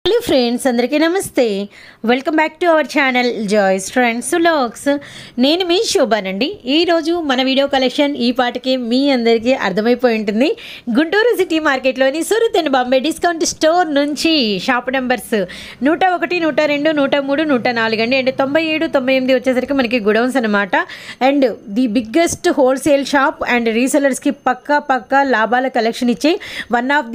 Hello friends, అందరికీ నమస్తే. Welcome back to our channel Joy's Trends Vlogs. నేను మీ శోభానండి. ఈరోజు మన వీడియో కలెక్షన్ ఈ పాటకి మీ అందరికీ అర్థమైపోయి ఉంటుంది. గుంటూరు సిటీ మార్కెట్లోని Surat and Bombay discount store నుంచి షాప్ నెంబర్స్ 101, 102, 103, 104 అండి. అండ్ 97, 98 వచ్చేసరికి మనకి గుడౌన్స్ అనమాట. And the biggest wholesale shop and రీసెలర్స్కి పక్కా లాభాల కలెక్షన్ ఇచ్చే one of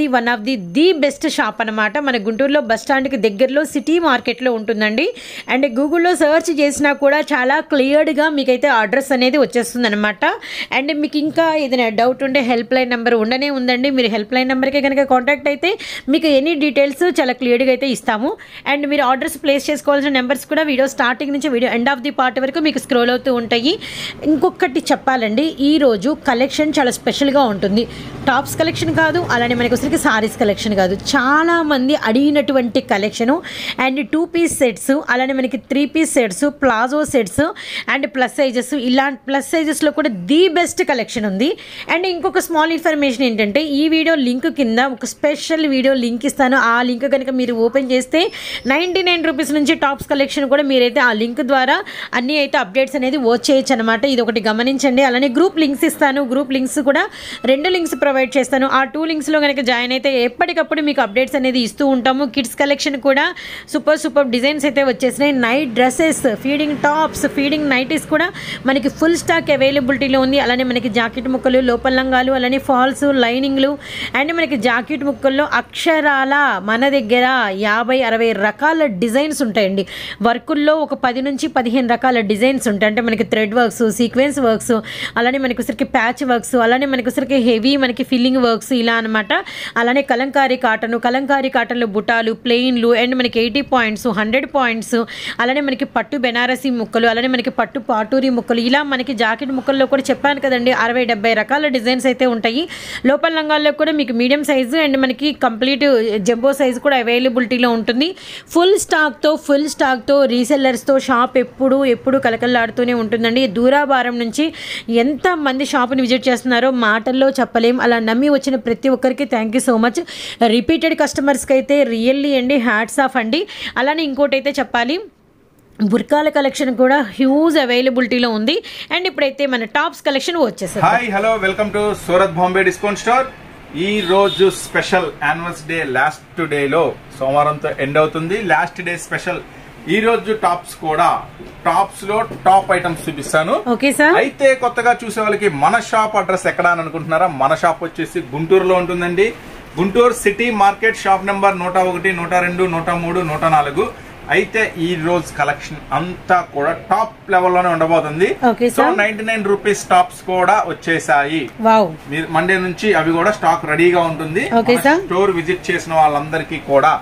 the best shop అనమాట. మన గుంటూరులో బస్ స్టాండ్కి దగ్గరలో సిటీ మార్కెట్లో ఉంటుందండి. అండ్ గూగుల్లో సర్చ్ చేసినా కూడా చాలా క్లియర్డ్గా మీకైతే అడ్రస్ అనేది వచ్చేస్తుంది అనమాట. అండ్ మీకు ఇంకా ఏదైనా డౌట్ ఉంటే హెల్ప్ లైన్ నెంబర్ ఉండనే ఉందండి. మీరు హెల్ప్ లైన్ నెంబర్కి కనుక కాంటాక్ట్ అయితే మీకు ఎనీ డీటెయిల్స్ చాలా క్లియర్గా అయితే ఇస్తాము. అండ్ మీరు ఆర్డర్స్ ప్లేస్ చేసుకోవాల్సిన నెంబర్స్ కూడా వీడియో స్టార్టింగ్ నుంచి video end of the part వరకు మీకు స్క్రోల్ అవుతూ ఉంటాయి. ఇంకొకటి చెప్పాలండి, ఈరోజు కలెక్షన్ చాలా స్పెషల్గా ఉంటుంది. టాప్స్ కలెక్షన్ కాదు, అలానే మనకి వచ్చరికి సారీస్ కలెక్షన్ కాదు, చాలామంది అడిగినటువంటి కలెక్షను. అండ్ 2 పీస్ సెట్స్, అలానే మనకి 3 piece sets, palazzo sets and plus sizes, ఇలాంటి ప్లస్ సైజెస్లో కూడా ది బెస్ట్ కలెక్షన్ ఉంది. అండ్ ఇంకొక స్మాల్ ఇన్ఫర్మేషన్ ఏంటంటే, ఈ వీడియో లింక్ కింద ఒక స్పెషల్ వీడియో లింక్ ఇస్తాను. ఆ లింక్ కనుక మీరు ఓపెన్ చేస్తే 99 రూపీస్ నుంచి టాప్స్ కలెక్షన్ కూడా మీరైతే ఆ లింక్ ద్వారా అన్నీ అయితే అప్డేట్స్ అనేది వాచ్ చేయొచ్చు అనమాట. ఇది ఒకటి గమనించండి. అలానే గ్రూప్ లింక్స్ ఇస్తాను. గ్రూప్ లింక్స్ కూడా 2 లింక్స్ ప్రొవైడ్ చేస్తాను. ఆ 2 లింక్స్లో కనుక జాయిన్ అయితే ఎప్పటికప్పుడు మీకు అప్డేట్స్ అనేది ఇస్తూ ఉంటాము. కిడ్స్ కలెక్షన్ కూడా సూపర్ డిజైన్స్ అయితే వచ్చేసినాయి. Night dresses, feeding tops, feeding nighties కూడా మనకి ఫుల్ స్టాక్ అవైలబిలిటీలో ఉంది. అలానే మనకి జాకెట్ ముక్కలు, లోపల లంగాలు, అలానే ఫాల్స్, లైనింగ్లు అండ్ మనకి జాకెట్ ముక్కల్లో అక్షరాల మన దగ్గర 50-60 రకాల డిజైన్స్ ఉంటాయండి. వర్కుల్లో ఒక 10 నుంచి 15 రకాల డిజైన్స్ ఉంటాయి. అంటే మనకి థ్రెడ్ వర్క్స్, సీక్వెన్స్ వర్క్స్, అలానే మనకి వచ్చరికి ప్యాచ్ వర్క్స్, అలానే మనకి వచ్చరికి హెవీ మనకి ఫిల్లింగ్ వర్క్స్ ఇలా అనమాట. అలానే కలంకారీ కాటన్లో బుటాలు, ప్లెయిన్లు అండ్ మనకి 80 పాయింట్స్, 100 పాయింట్స్, అలానే మనకి పట్టు బెనారసీ ముక్కలు, అలానే మనకి పట్టు పాటూరి ముక్కలు, ఇలా మనకి జాకెట్ ముక్కల్లో కూడా చెప్పాను కదండి 60-70 రకాల డిజైన్స్ అయితే ఉంటాయి. లోపల లంగాల్లో కూడా మీకు మీడియం సైజు అండ్ మనకి కంప్లీట్ జంబో సైజు కూడా అవైలబిలిటీలో ఉంటుంది. ఫుల్ స్టాక్తో రీసెల్లర్స్తో షాప్ ఎప్పుడు కలకల్లాడుతూనే ఉంటుందండి. దూరాభారం నుంచి ఎంతమంది షాప్ని విజిట్ చేస్తున్నారో మాటల్లో చెప్పలేం. అలా నమ్మి వచ్చిన ప్రతి ఒక్కరికి thank you so much. Repeated కస్టమర్స్కి అయితే రియల్లీ అండి హ్యాట్స్ ఆఫ్ అండి. అలానే ఇంకోటి అయితే చెప్పాలి, బుర్కాల కలెక్షన్ కూడా హ్యూజ్ అవైలబిలిటీలో ఉంది. అండ్ ఇప్పుడైతే మన టాప్స్ కలెక్షన్ వచ్చేసాయి. Hi hello, welcome to Surat Bombay discount store. ఈ రోజు స్పెషల్ యానివర్సరీ డే లాస్ట్ డేలో సోమవారంతో ఎండ్ అవుతుంది. లాస్ట్ డే స్పెషల్ ఈ రోజు టాప్స్ కూడా టాప్స్ లో టాప్ ఐటమ్స్ చూపిస్తాను. అయితే కొత్తగా చూసే వాళ్ళకి మన షాప్ అడ్రస్ ఎక్కడ అని అనుకుంటున్నారా? మన షాప్ వచ్చేసి గుంటూరులో ఉంటుందండి. Guntur city market, shop number 101, 102, 103, 104. అయితే ఈ రోజు కలెక్షన్ అంతా కూడా టాప్ లెవెల్లోనే ఉండబోతుంది. సో 99 రూపీస్ టాప్స్ కూడా వచ్చేసాయి. మీరు మండే నుంచి అవి కూడా స్టాక్ రెడీగా ఉంటుంది. స్టోర్ విజిట్ చేసిన వాళ్ళందరికీ కూడా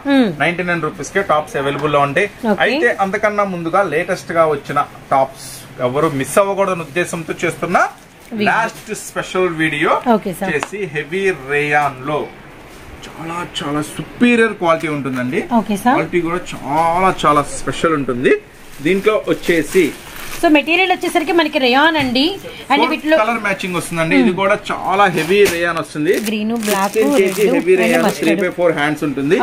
99 రూపీస్ కే టాప్స్ అవైలబుల్ లో ఉంటాయి. అయితే అంతకన్నా ముందుగా లేటెస్ట్ గా వచ్చిన టాప్స్ ఎవరు మిస్ అవ్వకూడని ఉద్దేశంతో చేస్తున్న లాస్ట్ స్పెషల్ వీడియో చేసి హెవీ రేయాన్ లో చాలా సుపీరియర్ క్వాలిటీ ఉంటుందండి. క్వాలిటీ కూడా చాలా స్పెషల్ ఉంటుంది. దీంట్లో వచ్చేసి సో మెటీరియల్ వచ్చేసరికి మనకి రేయాన్ అండి. అండ్ వీటిలో కలర్ మ్యాచింగ్ వస్తుందండి. ఇది కూడా చాలా హెవీ రేయాన్ వస్తుంది. Green, black, heavy rayon 3/4 hands ఉంటుంది.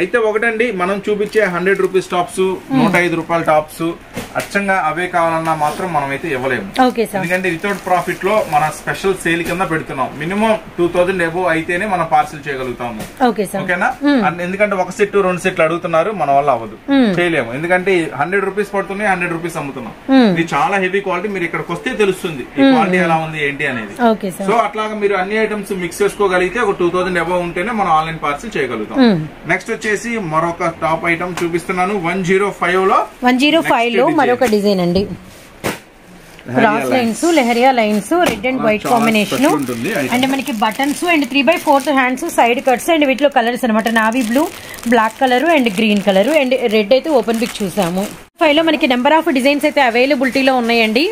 అయితే ఒకటండి, మనం చూపించే 100 రూపీస్ టాప్స్, 105 రూపాయల టాప్స్ అచ్చంగా అవే కావాలన్నా మాత్రం మనం అయితే ఇవ్వలేము. ఎందుకంటే వితౌట్ ప్రాఫిట్ లో మన స్పెషల్ సేల్ కింద పెడుతున్నాం. మినిమం 2000 ఎబో అయితేనే మనం పార్సిల్ చేయగలుగుతాము. ఓకేనా? ఎందుకంటే ఒక సెట్ 2 సెట్లు అడుగుతున్నారు, మన వల్ల అవ్వదు, చేయలేము. ఎందుకంటే 100 రూపీస్ పడుతున్నాయి, 100 రూపీస్ అమ్ముతున్నాం. ఇది చాలా హెవీ క్వాలిటీ. మీరు ఇక్కడికి వస్తే తెలుస్తుంది ఈ క్వాలిటీ ఎలా ఉంది ఏంటి అనేది. సో అట్లాగా మీరు అన్ని ఐటమ్స్ మిక్స్ చేసుకోగలిగితే ఒక 2000 ఎబో ఉంటేనే మనం ఆన్లైన్ పార్సిల్ చేయగలుగుతాం. నెక్స్ట్ వచ్చేసి మరొక టాప్ ఐటమ్ చూపిస్తున్నాను. 105 లో మరొక డిజైన్ అండి. Cross lines, lehariya lines, red and white combination and మనకి buttons and 3/4 hands, side cuts and వీటిలో కలర్స్ అనమాట. Navy blue, black colour and green colour and red అయితే ఓపెన్ పిక్ చూసాము. 5 లో మనకి నెంబర్ ఆఫ్ డిజైన్స్ అయితే అవైలబిలిటీలో ఉన్నాయండి.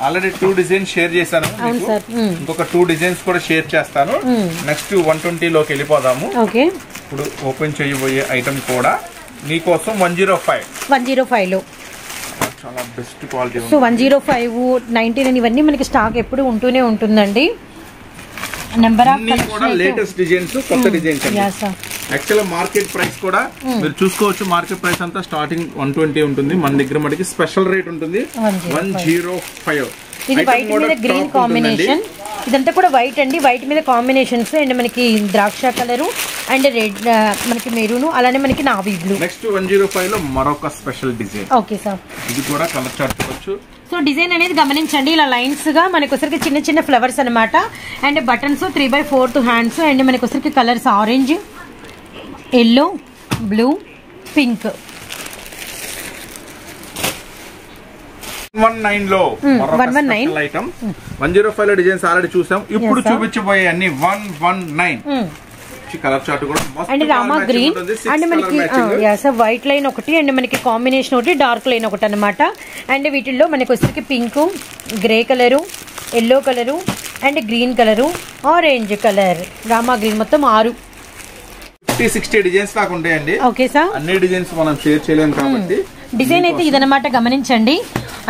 ఆల్రెడీ 2 డిజైన్స్ షేర్ చేశాను. ఇంకొక 2 డిజైన్స్ కూడా షేర్ చేస్తాను. నెక్స్ట్ 120 లోకి వెళ్ళిపోదాము. ఇప్పుడు ఓపెన్ చేయబోయే ఐటమ్ కూడా మీకోసం 105 లో చాలా బెస్ట్ క్వాలిటీ. సో 105, 99 ఇవన్నీ మనకి స్టాక్ ఎప్పుడు ఉంటూనే ఉంటుందండి. నెంబర్ ఆఫ్ లేటెస్ట్ డిజైన్స్, కొత్త డిజైన్స్. యాక్చువల్ మార్కెట్ ప్రైస్ కూడా మీరు చూసుకోవచ్చు. మార్కెట్ ప్రైస్ అంతా స్టార్టింగ్ 120 ఉంటుంది. మన దగ్గర మనకి స్పెషల్ రేట్ ఉంటుంది 105. ఇది వైట్ మీద గ్రీన్ కాంబినేషన్. ఇదంతా కూడా వైట్ అండి. వైట్ మీద కాంబినేషన్స్ అండ్ మనకి ద్రాక్ష కలరు అండ్ రెడ్ మనకి మెరూన్ అలానే మనకి నావీ బ్లూ. నెక్స్ట్ 105 లో మరొక స్పెషల్ డిజైన్. ఓకే సార్, ఇది కూడా కలర్ చార్ట్ చూడొచ్చు. సో డిజైన్ అనేది గమనించండి. ఇలా లైన్స్ గా మనకి వచ్చరికి చిన్న చిన్న ఫ్లవర్స్ అనమాట అండ్ బటన్స్ 3/4 హ్యాండ్స్ అండ్ మనకి వచ్చరికి colours orange, yellow, blue, pink. 119 లో 119 ఐటమ్. 105 లో డిజైన్స్ ఆల్రెడీ చూసాం. ఇప్పుడు చూపించబోయే అన్ని 119 కలర్ చార్ట్ కూడా అండ్ రామా గ్రీన్ అండ్ మనకి వైట్ లైన్ ఒకటి అండ్ మనకి కాంబినేషన్ ఒకటి డార్క్ లైన్ ఒకటి అనమాట. అండ్ వీటిల్లో మనకి వచ్చరికి pink, grey colour, yellow colour and green colour, orange colour, Rama green మొత్తం 6 50-60 డిజైన్స్ దాకా ఉంటాయండి. ఓకే సార్, అన్ని డిజైన్స్ మనం షేర్ చేయలేము కాబట్టి డిజైన్ అయితే ఇదనమాట గమనించండి.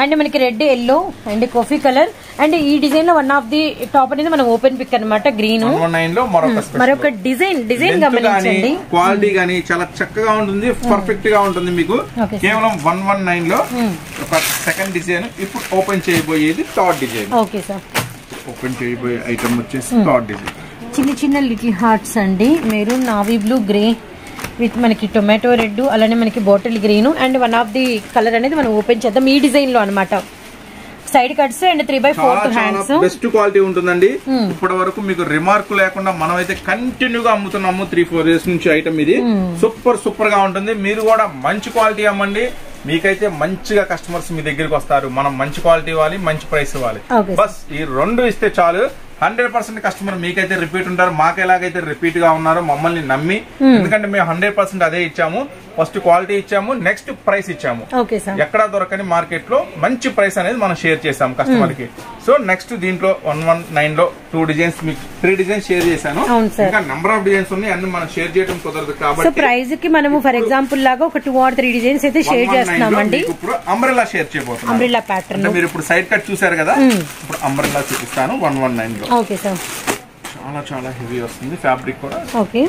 అండ్ మనకి red, yellow and coffee colour and ఈ డిజైన్ లో వన్ ఆఫ్ ది టాప్ అనేది మనం ఓపెన్ పిక్ అనమాట గ్రీన్. మరొక డిజైన్ గమనించండి. క్వాలిటీ గానీ చాలా చక్కగా ఉంటుంది, పర్ఫెక్ట్ గా ఉంటుంది మీకు. కేవలం 119 లో ఒక సెకండ్ డిజైన్. ఇప్పుడు ఓపెన్ చేయబోయేది third design. Okay sir, open చేయబోయే ఐటమ్ వచ్చేసి థర్డ్ డిజైన్. చిన్న చిన్న లిటిల్ హార్ట్స్ అండి. Maroon, navy blue, grey with మనకి టొమాటో రెడ్ అలానే మనకి bottle green and one of the colour అనేది మనం ఓపెన్ చేద్దాం. ఈ డిజైన్ లో అనమాట side cuts and 3/4 hands. Best quality ఉంటుందండి. ఇప్పటి వరకు మీకు రిమార్క్ లేకుండా మనం అయితే కంటిన్యూగా అమ్ముతున్నాము 3-4 ఇయర్స్ నుంచి ఐటమ్. ఇది సూపర్ గా ఉంటుంది. మీరు కూడా మంచి క్వాలిటీ అమ్మండి. మీకైతే మంచిగా కస్టమర్స్ మీ దగ్గరికి వస్తారు. మనం మంచి క్వాలిటీ ఇవ్వాలి, మంచి ప్రైస్ ఇవ్వాలి. బస్ ఈ 2 ఇస్తే చాలు. 100% కస్టమర్ మీకైతే రిపీట్ ఉంటారు. మాకు ఎలాగైతే రిపీట్ గా ఉన్నారో మమ్మల్ని నమ్మి, ఎందుకంటే మేము 100% అదే ఇచ్చాము. ఫస్ట్ క్వాలిటీ ఇచ్చాము, నెక్స్ట్ ప్రైస్ ఇచ్చాము. ఎక్కడా దొరకని మార్కెట్ లో మంచి ప్రైస్ అనేది మనం షేర్ చేసాము కస్టమర్ కి. సో నెక్స్ట్ దీంట్లో 119 లో 2 డిజైన్స్, మీకు 3 డిజైన్స్ షేర్ చేశాను. ఇంకా నెంబర్ ఆఫ్ డిజైన్స్ ఉన్నాయి, అన్ని మనం షేర్ చేయడం కుదరదు కాబట్టి ప్రైస్ కి మనము ఫర్ ఎగ్జాంపుల్ లాగా ఒక 2 or 3 డిజైన్స్ అయితే షేర్ చేస్తున్నామండి. ఇప్పుడు అంబ్రెల్లా షేర్ చేయబోతున్నాం. అంబ్రెల్లా ప్యాటర్న్ మీరు ఇప్పుడు సైడ్ కట్ చూసారు కదా, ఇప్పుడు అంబ్రెల్లా చూపిస్తాను 119 లో. ఓకే సార్, చాలా చాలా హెవీ వస్తుంది ఫ్యాబ్రిక్ కూడా. ఓకే,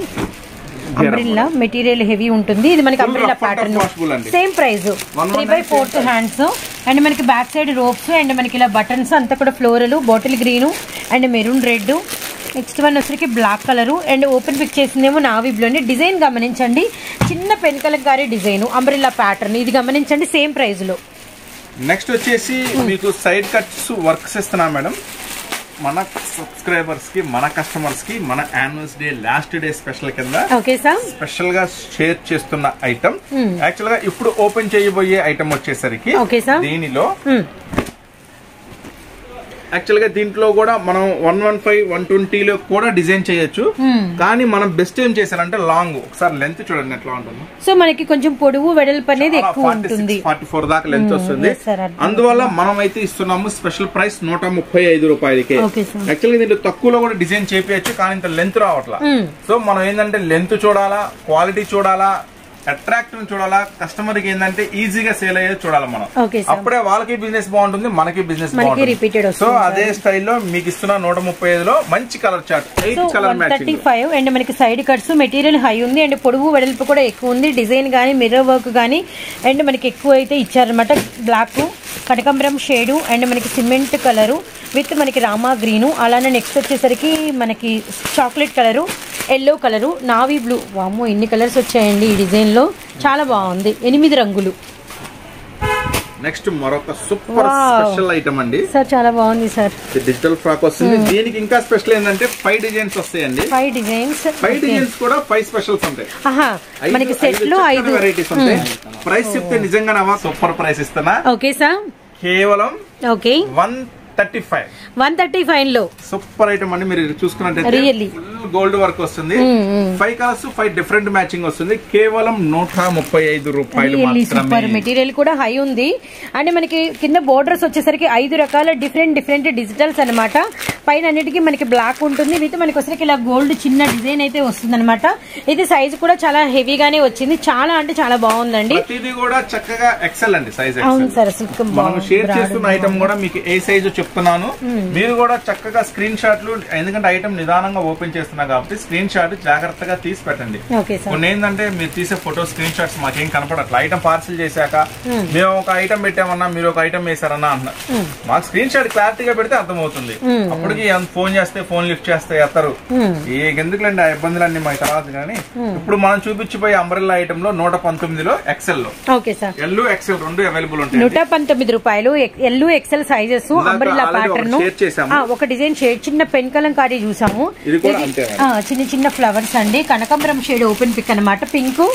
అంబ్రెల్లా మెటీరియల్ హెవీ ఉంటుంది. ఇది మనకి umbrella pattern, same price 3/4 hands and మనకి బ్యాక్ సైడ్ రోప్స్ అండ్ మనకి ఇలా బటన్స్ అంతా కూడా floral, bottle green and maroon red. Next one వచ్చరికి black colour and open pick చేసిందేమో నావీ బ్లూ అండి. డిజైన్ గమనించండి, చిన్న pen kalamkari design umbrella pattern. ఇది గమనించండి, సేమ్ ప్రైస్ లో. నెక్స్ట్ వచ్చేసి మీకు సైడ్ కట్స్ వర్క్స్ ఇస్తున్నా మేడం. మన సబ్స్క్రైబర్స్ కి, మన కస్టమర్స్ కి మన annual day last day special కింద స్పెషల్ గా షేర్ చేస్తున్న ఐటమ్. యాక్చువల్ గా ఇప్పుడు ఓపెన్ చేయబోయే ఐటమ్ వచ్చేసరికి దీనిలో యాక్చువల్ గా దీంట్లో కూడా మనం 115, 120 లో కూడా డిజైన్ చేయొచ్చు. కానీ మనం బెస్ట్ ఏం చేశారంటే లాంగ్, ఒకసారి లెంత్ చూడండి ఎట్లా ఉంటుంది. సో మనకి కొంచెం పొడవు వెడల్పు అనేది ఎక్కువ ఉంటుంది, 44 దాకా లెంత్ వస్తుంది. అందువల్ల మనం అయితే ఇస్తున్నాము స్పెషల్ ప్రైస్ 135 రూపాయలకి. యాక్చువల్గా దీంట్లో తక్కువలో కూడా డిజైన్ చేపించచ్చు, కానీ ఇంత లెంత్ రావట్లా. సో మనం ఏంటంటే లెంత్ చూడాలా, క్వాలిటీ చూడాలా, అట్రాక్టివ్ చూడాలా, కస్టమర్ కి ఏంటంటే ఈజీగా సేల్ అయ్యేది చూడాలి మనం. అప్పుడే వాళ్ళకి బిజినెస్ బాగుంటుంది, మనకి బిజినెస్ బాగుంటుంది. సో అదే స్టైల్లో మీకు ఇస్తున్న 135 లో మంచి colour chart, 8 colour matching. 135 and మనకి సైడ్ కట్స్ మెటీరియల్ హై ఉంది అండ్ పొడవు వెడల్పు కూడా ఎక్కువ ఉంది. డిజైన్ గానీ మిర్రర్ వర్క్ గానీ అండ్ మనకి ఎక్కువ అయితే ఇచ్చారనమాట. బ్లాక్, కనకాంబరం షేడు అండ్ మనకి సిమెంట్ కలరు విత్ మనకి రామా గ్రీను. అలానే నెక్స్ట్ వచ్చేసరికి మనకి chocolate colour, yellow colour, navy blue. వామ్మో, ఎన్ని కలర్స్ వచ్చాయండి ఈ డిజైన్ లో, చాలా బాగుంది. 8 రంగులు. నెక్స్ట్ మరొక సూపర్ స్పెషల్ ఐటమ్ అండి సార్, చాలా బాగుంది సార్. డిజిటల్ ఫ్రాక్ వస్తుంది. దీనికి ఇంకా స్పెషల్ ఏంటంటే 5 డిజైన్స్ వస్తాయండి. 5 డిజైన్స్ కూడా 5 స్పెషల్స్ ఉంటాయి. మనకి సెట్ లో 5 వెరైటీస్ ఉంటాయి. ప్రైస్ చెప్తే నిజంగా నవా సూపర్ ప్రైస్ ఇస్తున్నా. ఓకే సార్, కేవలం 135 లో సూపర్ ఐటమ్ అండి. మీరు చూసుకున్నట్టయితే ఫుల్ గోల్డ్ వర్క్ వస్తుంది. 5 కలర్స్, 5 డిఫరెంట్ మ్యాచింగ్ వస్తుంది. కేవలం 135 రూపాయలు మాత్రమే. మెటీరియల్ కూడా హై ఉంది అండ్ మనకి కింద బోర్డర్స్ వచ్చేసరికి 5 రకాల డిఫరెంట్ డిజిటల్స్ అనమాట. పైన అన్నిటికీ మనకి బ్లాక్ ఉంటుంది, విత్ మనకి వచ్చరికి ఇలా గోల్డ్ చిన్న డిజైన్ అయితే వస్తుంది అనమాట. ఇది సైజ్ కూడా చాలా హెవీగానే వచ్చింది. చాలా అంటే చాలా బాగుందండి. ఇది కూడా చక్కగా ఎక్సెల్ అండి సైజ్. అవును సార్, మనం షేర్ చేస్తున్న ఐటమ్ కూడా మీకు ఏ సైజ్ చెప్తాను చెప్తున్నాను. మీరు కూడా చక్కగా స్క్రీన్ షాట్లు, ఎందుకంటే ఐటమ్ నిదానంగా ఓపెన్ చేస్తున్నా కాబట్టి స్క్రీన్ షాట్ జాగ్రత్తగా తీసి పెట్టండి. కొన్ని ఏంటంటే మీరు తీసే ఫోటో స్క్రీన్ షాట్స్ మాకేం కనపడట్లా. ఐటమ్ పార్సిల్ చేశాక మేము ఒక ఐటమ్ పెట్టామన్నా మీరు ఒక ఐటమ్ వేసారన్నా అన్నారు. మాకు స్క్రీన్ షాట్ క్లారిటీగా పెడితే అర్థమవుతుంది. అప్పటికి ఫోన్ చేస్తే ఫోన్ లిఫ్ట్ చేస్తే ఎత్తారు. ఎందుకులేండి ఆ ఇబ్బందులన్నీ మాకు తర్వాత. కానీ ఇప్పుడు మనం చూపించిపోయే అంబ్రెల్లా ఐటమ్ లో 119లో ఎక్సెల్ లో ఎల్ ఎక్సెల్ రెండు అవైలబుల్ ఉంటాయి. 119 రూపాయలు L XL sizes umbrella pattern. ఒక డిజైన్ షేడ్ చిన్న పెన్ కలంకారీ చూసాము. చిన్న చిన్న ఫ్లవర్స్ అండి. కనకాంబరం షేడ్ ఓపెన్ పిక్ అన్నమాట. పింక్,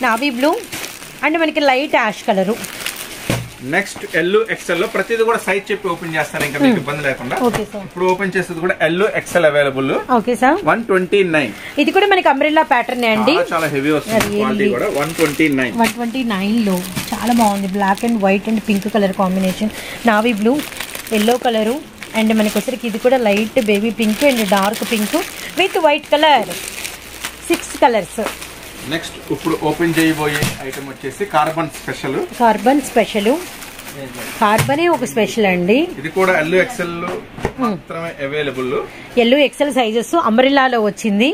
నావీ బ్లూ అండ్ మనకి light ash colour. Next L XL లో ప్రతిదీ కూడా సైజ్ చెప్పి ఓపెన్ చేస్తారు, ఇంకా మీకు ఇబ్బంది లేకుండా. ఇప్పుడు ఓపెన్ చేసేది కూడా L XL available. Okay sir. 129. ఇది కూడా మనకి అంబ్రెల్లా ప్యాటర్న్ అండి. చాలా హెవీ వస్తుంది. క్వాలిటీ కూడా 129 లో చాలా బాగుంది. Black and white and pink colour combination, navy blue, yellow colour and మనకి వచ్చరికి ఇది కూడా light baby pink and dark pink with white colour. 6 colours. Next ఇప్పుడు ఓపెన్ చేయబోయే ఐటమ్ వచ్చేసి కార్బన్ స్పెషల్. కార్బనే ఒక స్పెషల్ అండి. ఇది కూడా ఎల్ ఎక్సెల్ మాత్రమే అవైలబుల్. ఎల్ ఎక్సెల్ సైజెస్ అంబ్రెల్లాలో వచ్చింది.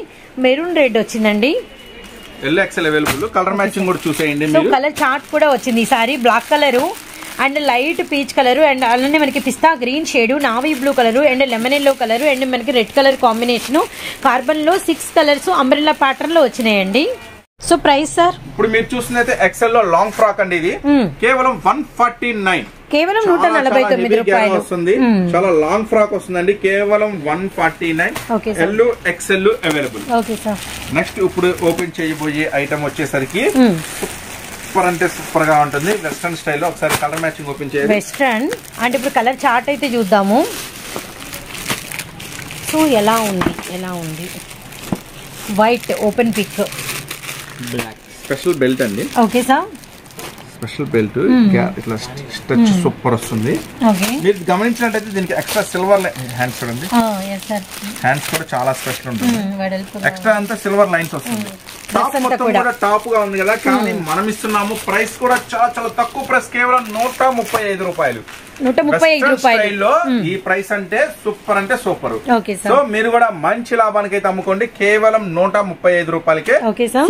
మెరూన్ రెడ్ వచ్చిందండి. L XL available. Colour matching కూడా చూసేయండి. కలర్ చార్ట్ కూడా వచ్చింది ఈసారి. Black colour and light peach colour and అలానే మనకి pista green shade, navy blue colour and lemon yellow colour and మనకి రెడ్ కలర్ కాంబినేషన్. కార్బన్ లో 6 కలర్స్ అంబ్రెల్లా ప్యాటర్న్ లో వచ్చినాయండి. సో ప్రైస్ సార్ ఇప్పుడు మీరు చూసినైతే ఎక్సెల్ లో లాంగ్ ఫ్రాక్ అండి. ఇది కేవలం 149, కేవలం 149 రూపాయలు వస్తుంది. చాలా లాంగ్ ఫ్రాక్ వస్తుందండి. కేవలం 149. L XL available. నెక్స్ట్ ఇప్పుడు ఓపెన్ చేయబోయే ఐటమ్ వచ్చేసరికి సూపర్ అంటే సూపర్ గా ఉంటుంది. వెస్ట్రన్ స్టైల్లో ఒకసారి కలర్ మ్యాచింగ్ ఓపెన్ చేయాలి. వెస్ట్రన్ అంటే ఇప్పుడు కలర్ చార్ట్ అయితే చూద్దాము. సో ఎలా ఉంది white open pick, black special belt అండి. Okay sir. స్పెషల్ బెల్ట్ ఇట్లా స్ట్రెచ్ సూపర్ వస్తుంది. మీరు గమనించినట్టయితే దీనికి ఎక్స్ట్రా సిల్వర్ హ్యాండ్స్ చూడండి. హ్యాండ్స్ కూడా చాలా స్పెషల్ ఉంటుంది. ఎక్స్ట్రా అంతా సిల్వర్ లైన్స్ వస్తుంది. టాప్ మొత్తం కూడా టాప్ గా ఉంది కదా. కానీ మనం ఇస్తున్నాము ప్రైస్ కూడా చాలా చాలా తక్కువ ప్రైస్. కేవలం 135 రూపాయలు. 135 రూపాయలు. ఈ ప్రైస్ అంటే సూపర్. సో మీరు కూడా మంచి లాభానికి అయితే అమ్ముకోండి. కేవలం 135 రూపాయలకే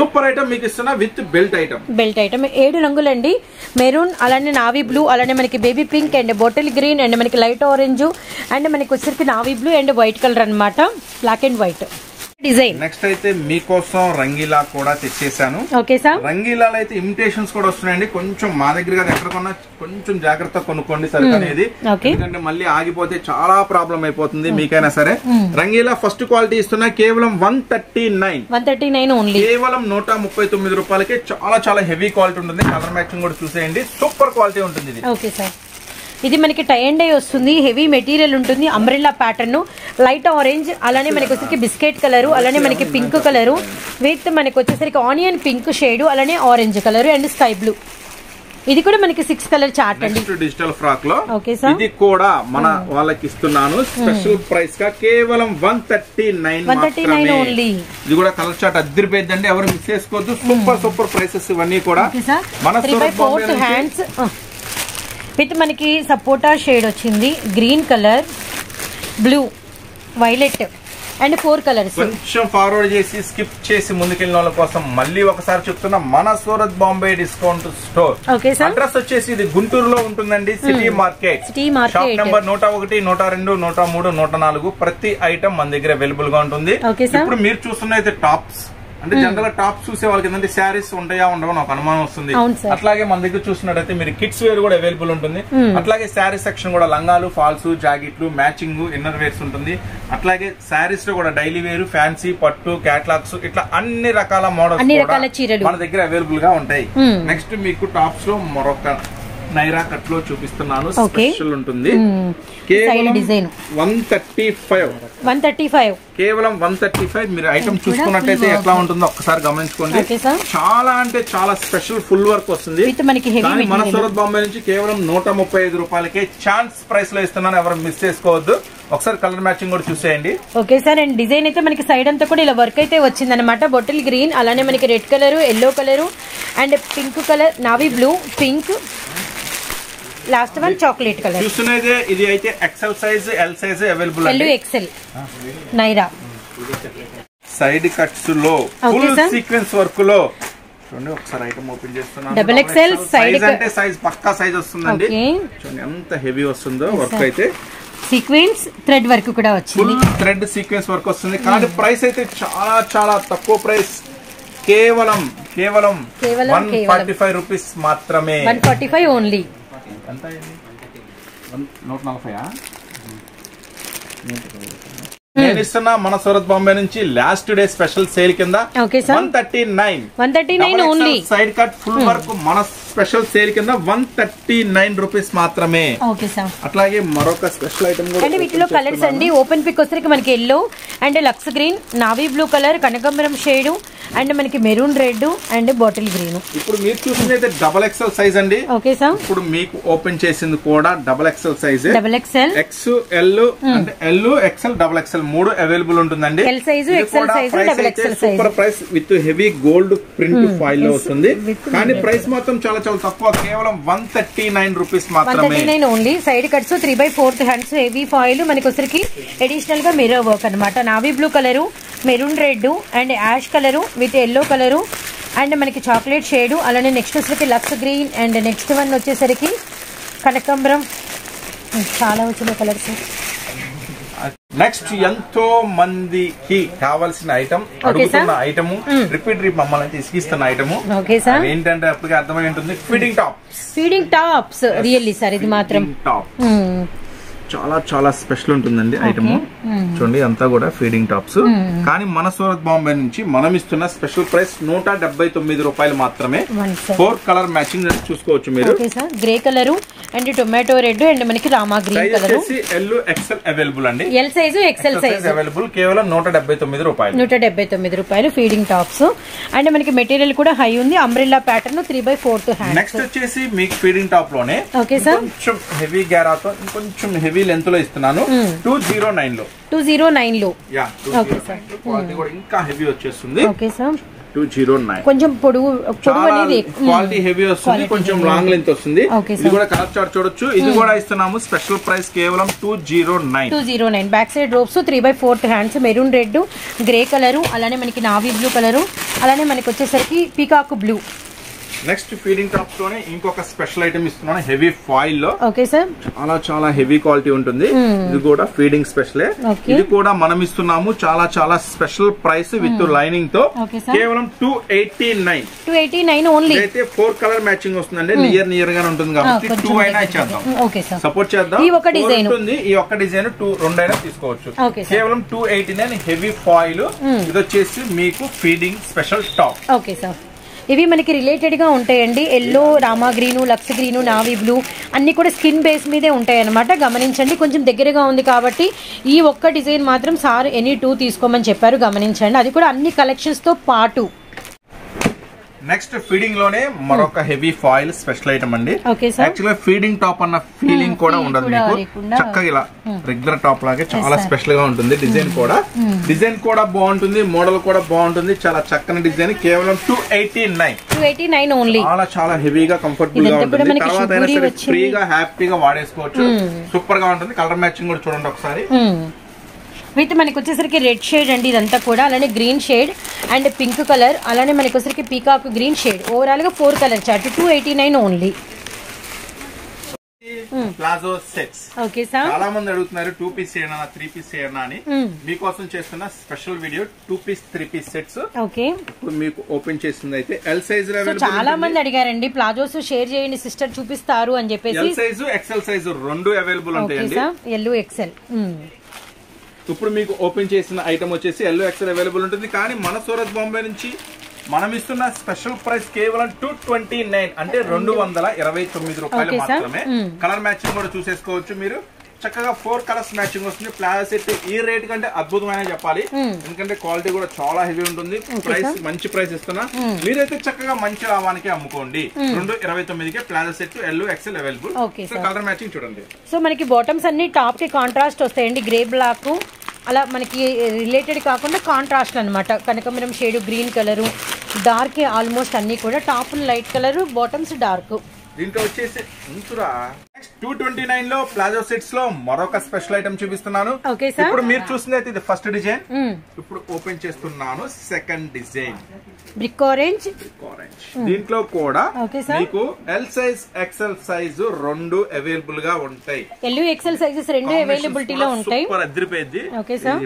సూపర్ ఐటమ్ మీకు ఇస్తున్నా విత్ బెల్ట్ ఐటమ్. 7 రంగులండి. మెరూన్, అలానే నావీ బ్లూ, అలానే మనకి baby pink and bottle green and మనకి లైట్ ఆరెంజ్ అండ్ మనకి వచ్చరికి navy blue and white colour అనమాట. Black and white design. Next అయితే మీకోసం రంగీలా కూడా తెచ్చేసాను. Okay sir. రంగీలాలో అయితే ఇమిటేషన్స్ కూడా వస్తున్నాయండి. కొంచెం మా దగ్గర ఎక్కడ కొన్నా కొంచెం జాగ్రత్త కొనుక్కోండి సరుకు అనేది. ఎందుకంటే మళ్ళీ ఆగిపోతే చాలా ప్రాబ్లం అయిపోతుంది మీకైనా సరే. రంగీలా ఫస్ట్ క్వాలిటీ ఇస్తున్నా కేవలం 139 ఓన్లీ. కేవలం 139 రూపాయలకి చాలా చాలా హెవీ క్వాలిటీ ఉంటుంది. కలర్ మ్యాచింగ్ కూడా చూసేయండి. సూపర్ క్వాలిటీ ఉంటుంది ఇది. Okay sir. ఇది మనకి టై అండ్ డై వస్తుంది. హెవీ మెటీరియల్ ఉంటుంది. అంబ్రెల్లా ప్యాటర్న్, లైట్ ఆరెంజ్, అలానే మనకి వచ్చేసరికి బిస్కెట్ కలర్, అలానే మనకి పింక్ కలర్ విత్ మనకి వచ్చేసరికి ఆనియన్ పింక్ షేడ్, అలానే orange colour and sky blue. ఇది కూడా మనకి 6 కలర్ చార్ట్ అండి. డిజిటల్ ఫ్రాక్ లో ఇది కూడా మన వాళ్ళకి ఇస్తున్నాను స్పెషల్ ప్రైస్ గా కేవలం 139 ఓన్లీ. ఇది కూడా కలర్ చార్ట్ అద్దరిపోయిందండి. ఎవరు మిస్ చేసుకోవద్దు. సూపర్ ప్రైసెస్ ఇవన్నీ కూడా. మన 3/4 హ్యాండ్స్ విత్ మనకి సపోటా షేడ్ వచ్చింది. Green colour, blue, violet and 4 colours. కొంచెం ఫార్వర్డ్ చేసి స్కిప్ చేసి ముందుకెళ్ళిన వాళ్ళ కోసం మళ్ళీ ఒకసారి చెప్తున్నా, మన Surat Bombay discount store. Address వచ్చేసి ఇది గుంటూరులో ఉంటుందండి. City market. Shop number 101, 102, 103, 104. ప్రతి ఐటమ్ మన దగ్గర అవైలబుల్ గా ఉంటుంది. ఇప్పుడు మీరు చూస్తున్నైతే టాప్స్ అంటే జనరల్ గా టాప్స్ చూసే వాళ్ళకి ఏంటంటే శారీస్ ఉంటాయా ఉండవో నాకు అనుమానం వస్తుంది. అట్లాగే మన దగ్గర చూసినట్టయితే మీరు కిడ్స్ వేర్ కూడా అవైలబుల్ ఉంటుంది. అట్లాగే శారీ సెక్షన్ కూడా లంగాలు, ఫాల్స్, జాకెట్లు, మ్యాచింగ్, ఇన్నర్ వేర్స్ ఉంటుంది. అట్లాగే శారీస్ లో కూడా డైలీ వేర్, ఫ్యాన్సీ, పట్టు, క్యాట్లాగ్స్ ఇట్లా అన్ని రకాల మోడల్స్ మన దగ్గర అవైలబుల్ గా ఉంటాయి. నెక్స్ట్ మీకు టాప్స్ లో మరొక నైరా కట్ లో చూపిస్తున్నాను. స్పెషల్ ఉంటుంది. కేవలం 135. కేవలం 135. మీరు ఐటమ్ చూసుకున్నట్టయితే ఎట్లా ఉంటుందో ఒక్కసారి గమనించుకోండి. చాలా అంటే చాలా స్పెషల్ ఫుల్ వర్క్ వస్తుంది. కానీ మన సూరత్ బాంబే నుంచి కేవలం 135 రూపాయలకే ఛాన్స్ ప్రైస్ లో ఇస్తున్నాను. ఎవరు మిస్ చేసుకోవద్దు. ఒకసారి కలర్ మ్యాచింగ్ కూడా చూసేయండి. Okay sir. అండ్ డిజైన్ అయితే మనకి సైడ్ అంతా కూడా ఇలా వర్క్ అయితే వచ్చింది అనమాట. బాటిల్ గ్రీన్, అలానే మనకి red colour, yellow colour and pink colour, navy blue, pink last one chocolate colour. చూస్తున్నదే ఇది అయితే XL size, L size available L XL Naira. Side cuts లో ఫుల్ సీక్వెన్స్ వర్క్ లో చూడండి. ఒకసారి ఐటమ్ ఓపెన్ చేస్తున్నాను. డబుల్ ఎక్సెల్ సైడ్ అంటే size పక్కా సైజ్ వస్తుందండి. చూడండి ఎంత హెవీ వస్తుందో వర్క్ అయితే. సీక్వెన్స్ థ్రెడ్ వర్క్ కూడా వచ్చింది. ఫుల్ థ్రెడ్ సీక్వెన్స్ వర్క్ వస్తుంది. కానీ ప్రైస్ అయితే చాలా చాలా తక్కువ ప్రైస్. కేవలం 145 రూపీస్ మాత్రమే. 145 ఓన్లీ. ఎంత 140. నేను ఇస్తున్నా మన సూరత్ బాంబే నుంచి లాస్ట్ డే స్పెషల్ సేల్ కింద 139 only. Side cut full work మన స్పెషల్ సేల్ కింద 139 రూపీస్ మాత్రమే. Okay sir. అట్లాగే మరొక స్పెషల్ ఐటమ్ కూడా అంటే వీటిలో కలర్స్ అండి. ఓపెన్ పిక్ వచ్చరికి మనకి yellow and lux green, navy blue colour, కనకాంబరం షేడ్ అండ్ మనకి maroon red and bottle green. ఇప్పుడు మీరు చూసినది డబల్ ఎక్స్ఎల్ సైజ్ అండి. Okay sir. ఇప్పుడు మీకు ఓపెన్ చేసింది కూడా double XL size. Double XL, X L అంటే L XL double XL 3 available ఉంటుందండి. L size, XL size, double XL size. Super price with heavy gold print foil లో వస్తుంది. కానీ ప్రైస్ మాత్రం చాలా చాలా తక్కువ. కేవలం 139 రూపీస్ మాత్రమే. 139 only. Side cuts 3/4 hands heavy foil మనకి వచ్చరికి అడిషనల్ గా మిర్రర్ వర్క్ అనమాట. Navy blue colour, maroon red and ash colour with yellow colour and మనకి చాక్లెట్ షేడ్. అలానే నెక్స్ట్ వచ్చేసరికి lux green and next one వచ్చేసరికి కనకాంబరం. చాలా వచ్చిన కలర్స్. నెక్స్ట్ ఎంతో మందికి కావాల్సిన ఐటమ్, అడుగుతున్న ఐటమ్, రిపీట్ మమ్మల్ని తీసుకిస్తున్న ఐటమ్ ఏంటంటే అప్పటికి అర్థమై ఉంటుంది. ఫీడింగ్ టాప్స్ రియల్లీ సార్ ఇది మాత్రం టాప్ చాలా చాలా స్పెషల్ ఉంటుందండి ఐటమ్. చూడండి అంతా కూడా ఫీడింగ్ టాప్స్. కానీ మన సూరత్ బాంబే నుంచి మనం ఇస్తున్న స్పెషల్ ప్రైస్ 179 రూపాయలు మాత్రమే. 4 కలర్ మ్యాచింగ్ చూసుకోవచ్చు మీరు. Grey colour and tomato red and మనకి Rama green colour. L XL available అండి. L size, XL size available. కేవలం 179 రూపాయలు. 179 రూపాయలు ఫీడింగ్ టాప్స్. అండ్ మనకి మెటీరియల్ కూడా హై ఉంది. Umbrella pattern 3/4 hands. నెక్స్ట్ వచ్చేసి మీకు ఫీడింగ్ టాప్ లోనే కొంచెం హెవీ గ్యారాతో కొంచెం హెవీ లెంత్ లో ఇస్తున్నాను. 209 లో 209 లో క్వాలిటీ కూడా ఇంకా హెవీ వచ్చేస్తుంది. Okay sir. 209 కొంచెం పొడుగు అనేది క్వాలిటీ హెవీ వస్తుంది. కొంచెం లాంగ్ లెంత్ వస్తుంది. ఇది కూడా కలర్ చార్ట్ చూడొచ్చు. ఇది కూడా ఇస్తున్నాము స్పెషల్ ప్రైస్ కేవలం 209. Back side ropes 3/4 hands, maroon red, grey colour, అలానే మనకి నావీ బ్లూ కలర్, అలానే మనకి వచ్చేసరికి peacock blue. Next feeding tops లోనే ఇంకొక స్పెషల్ ఐటమ్ ఇస్తున్నాను హెవీ ఫాయిల్ లో. Okay sir. చాలా చాలా హెవీ క్వాలిటీ ఉంటుంది. ఇది కూడా ఫీడింగ్ స్పెషలే. ఇది కూడా మనం ఇస్తున్నాము చాలా చాలా స్పెషల్ ప్రైస్ విత్ లైనింగ్ తో కేవలం 289 ఓన్లీ. అయితే 4 కలర్ మ్యాచింగ్ వస్తుందండి. నియర్ గానే ఉంటుంది కాబట్టి 2 అయినా ఇచ్చేద్దాం. సపోర్ట్ చేద్దాం. ఈ ఒక్క డిజైన్ ఉంటుంది. ఈ ఒక్క డిజైన్ 2 అయినా తీసుకోవచ్చు. కేవలం 289 హెవీ ఫాయిల్. ఇది వచ్చేసి మీకు feeding special top. Okay sir. ఇవి మనకి రిలేటెడ్ గా ఉంటాయండి. Yellow, Rama green, lux green, navy blue అన్ని కూడా స్కిన్ బేస్ మీదే ఉంటాయి అనమాట. గమనించండి. కొంచెం దగ్గరగా ఉంది కాబట్టి ఈ ఒక్క డిజైన్ మాత్రం సార్ ఎనీ 2 తీసుకోమని చెప్పారు. గమనించండి. అది కూడా అన్ని కలెక్షన్స్ తో పాటు. నెక్స్ట్ ఫీడింగ్ లోనే మరొక హెవీ ఫాయిల్ స్పెషల్ ఐటమ్ అండి. యాక్చువల్గా ఫీడింగ్ టాప్ అన్న ఫీలింగ్ కూడా ఉండదు మీకు. చక్కగా ఇలా రెగ్యులర్ టాప్ లాగే చాలా స్పెషల్ గా ఉంటుంది. డిజైన్ కూడా బాగుంటుంది. మోడల్ కూడా బాగుంటుంది. చాలా చక్కని డిజైన్. కేవలం 289 ఓన్లీ. చాలా చాలా హెవీగా కంఫర్టబుల్ గా ఉంటుంది. తర్వాత అయినా సరే ఫ్రీగా హ్యాపీగా వాడేసుకోవచ్చు. సూపర్ గా ఉంటుంది. కలర్ మ్యాచింగ్ కూడా చూడండి ఒకసారి. విత్ మనకి వచ్చేసరికి రెడ్ షేడ్ అండి ఇదంతా కూడా. అలానే green shade and pink colour, అలానే మనకి వచ్చేసరికి పీకాక్ గ్రీన్ షేడ్. ఓవరాల్ గా 4 colour chart. 289 only. Palazzo sets. Okay sir. చాలా మంది అడుగుతున్నారు 2 పీస్ చేయనా 3 పీస్ చేయనా అని. మీకోసం చేస్తున్న special video 2 piece 3 piece sets. Okay. ఇప్పుడు మీకు ఓపెన్ చేస్తుంది అయితే ఎల్ సైజ్ చాలా మంది అడిగారండి ప్లాజోస్ షేర్ చేయండి సిస్టర్ చూపిస్తారు అని చెప్పేసి. L size, XL size 2 available ఉంటాయండి. L XL. ఇప్పుడు మీకు ఓపెన్ చేసిన ఐటమ్ వచ్చేసి ఎల్ ఎక్సెల్ అవైలబుల్ ఉంటుంది. కానీ మన సూరత్ బాంబే నుంచి మనం ఇస్తున్న స్పెషల్ ప్రైస్ కేవలం 229 అంటే 229 రూపాయలు మాత్రమే. కలర్ మ్యాచింగ్ కూడా చూసేసుకోవచ్చు మీరు. చక్కగా 4 కలర్స్ మ్యాచింగ్ వస్తుంది. ప్లాజో సెట్ ఈ రేట్ కంటే అద్భుతమైన చెప్పాలి. ఎందుకంటే క్వాలిటీ కూడా చాలా హెవీ ఉంటుంది. ప్రైస్ మంచి ప్రైస్ ఇస్తున్నా. మీరైతే చక్కగా మంచి లాభానికి అమ్ముకోండి. 229కే palazzo set L XL available. Colour matching చూడండి. సో మనకి బాటమ్స్ అన్ని టాప్ కి కాంట్రాస్ట్ వస్తాయండి. గ్రే బ్లాక్ అలా మనకి రిలేటెడ్ కాకుండా కాంట్రాస్ట్ అనమాట. కనకాంబరం shade, green colour, dark almost అన్ని కూడా. Top light colour, bottoms dark. దీంట్లో వచ్చేసి నెక్స్ట్ 229 లో ప్లాజో సెట్స్ లో మరొక స్పెషల్ ఐటమ్ చూపిస్తున్నాను. Okay sir. ఇప్పుడు మీరు చూసింది అయితే ఇది ఫస్ట్ డిజైన్. ఇప్పుడు ఓపెన్ చేస్తున్నాను సెకండ్ డిజైన్. Brick orange. దీంట్లో కూడా ఓకే సార్. మీకు ఎల్ సైజ్ ఎక్సెల్ సైజ్ రెండు అవైలబుల్ గా ఉంటాయి. ఎల్ ఎక్సెల్ సైజెస్ రెండు అవైలబిలిటీలో ఉంటాయి. సూపర్ అదిరిపోయింది. Okay sir.